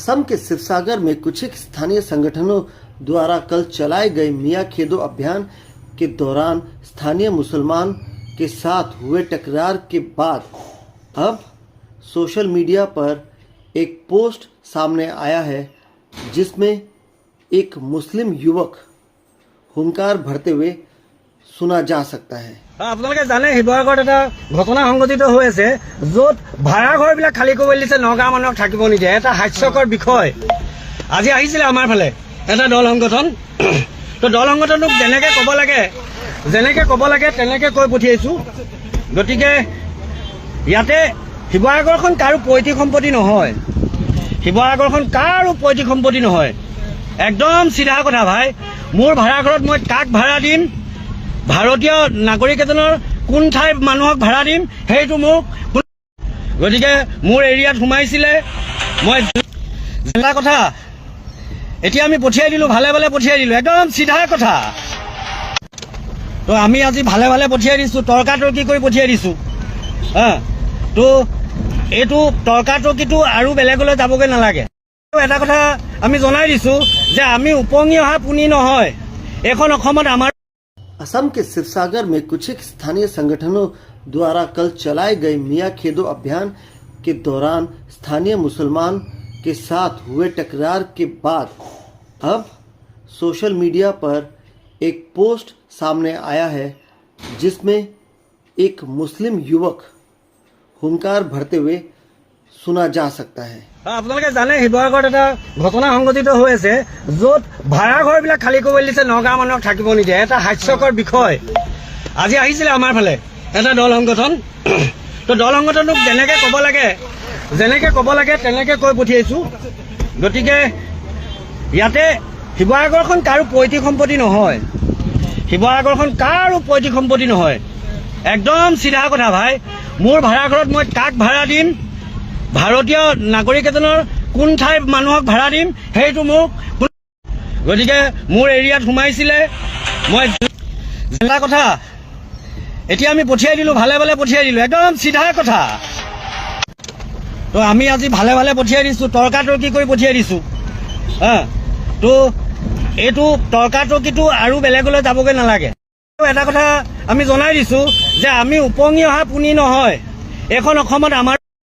असम के शिवसागर में कुछ स्थानीय संगठनों द्वारा कल चलाए गए मियाँ खेदो अभियान के दौरान स्थानीय मुसलमान के साथ हुए टकरार के बाद अब सोशल मीडिया पर एक पोस्ट सामने आया है जिसमें एक मुस्लिम युवक हुंकार भरते हुए सुना जा सकता है। আপোনালোকে জানে শিৱসাগৰত এটা ঘটনা সংঘটিত হৈ আছে য'ত ভাড়া ঘৰবিলাক খালী কৰিবলৈ দিছে, নগাঁও মানুহক থাকিব নিদিয়ে। এটা হাস্যকৰ বিষয়। আজি আহিছিলে আমাৰ ফালে এটা দল সংগঠন, তো দল সংগঠনক যেনেকৈ ক'ব লাগে তেনেকৈ কৈ পঠিয়াইছোঁ। গতিকে ইয়াতে শিৱসাগৰখন কাৰো পৈতৃক সম্পত্তি নহয়, শিৱসাগৰখন কাৰো পৈতৃক সম্পত্তি নহয়। একদম চিধা কথা ভাই। মোৰ ভাড়া ঘৰত মই কাক ভাড়া দিম, ভাৰতীয় নাগৰিক এজনৰ কোন ঠাইৰ মানুহক ভাড়া দিম সেইটো মোক। গতিকে মোৰ এৰিয়াত সোমাইছিলে, মই এটা কথা এতিয়া আমি পঠিয়াই দিলোঁ, ভালে ভালে পঠিয়াই দিলোঁ, একদম চিধা কথা। তো আমি আজি ভালে ভালে পঠিয়াই দিছোঁ, তৰ্কাতৰ্কি কৰি পঠিয়াই দিছোঁ। তো এইটো তৰ্কাতৰ্কিটো আৰু বেলেগলৈ যাবগৈ নালাগে। এটা কথা আমি জনাই দিছোঁ যে আমি উপঙি অহা পুনি নহয়, এইখন অসমত আমাৰ। असम के शिवसागर में कुछ स्थानीय संगठनों द्वारा कल चलाए गए मियाँ खेदो अभियान के दौरान स्थानीय मुसलमान के साथ हुए टकरार के बाद अब सोशल मीडिया पर एक पोस्ट सामने आया है जिसमें एक मुस्लिम युवक हुंकार भरते हुए सुना जा सकता है। আপোনালোকে জানে শিৱসাগৰত এটা ঘটনা সংঘটিত হৈ আছে য'ত ভাড়া ঘৰবিলাক খালী কৰিবলৈ দিছে, নগাঁও মানুহক থাকিব নিদিয়ে। এটা হাস্যকৰ বিষয়। আজি আহিছিলে আমাৰ ফালে এটা দল সংগঠন, তো দল সংগঠনক যেনেকৈ ক'ব লাগে তেনেকৈ কৈ পঠিয়াইছোঁ। গতিকে ইয়াতে শিৱসাগৰখন কাৰো পৈতৃক সম্পত্তি নহয়, শিৱসাগৰখন কাৰো পৈতৃক সম্পত্তি নহয়। একদম চিধা কথা ভাই। মোৰ ভাড়া ঘৰত মই কাক ভাড়া দিম, ভাৰতীয় নাগৰিক এজনৰ কোন ঠাইৰ মানুহক ভাড়া দিম সেইটো মোক। গতিকে মোৰ এৰিয়াত সোমাইছিলে, মই এটা কথা এতিয়া আমি পঠিয়াই দিলোঁ, ভালে ভালে পঠিয়াই দিলোঁ, একদম চিধা কথা। তো আমি আজি ভালে ভালে পঠিয়াই দিছোঁ, তৰ্কাতৰ্কি কৰি পঠিয়াই দিছোঁ। তো এইটো তৰ্কাতৰ্কিটো আৰু বেলেগলৈ যাবগৈ নালাগে। এটা কথা আমি জনাই দিছোঁ যে আমি উপঙি অহা পুনি নহয়, এইখন অসমত আমাৰ।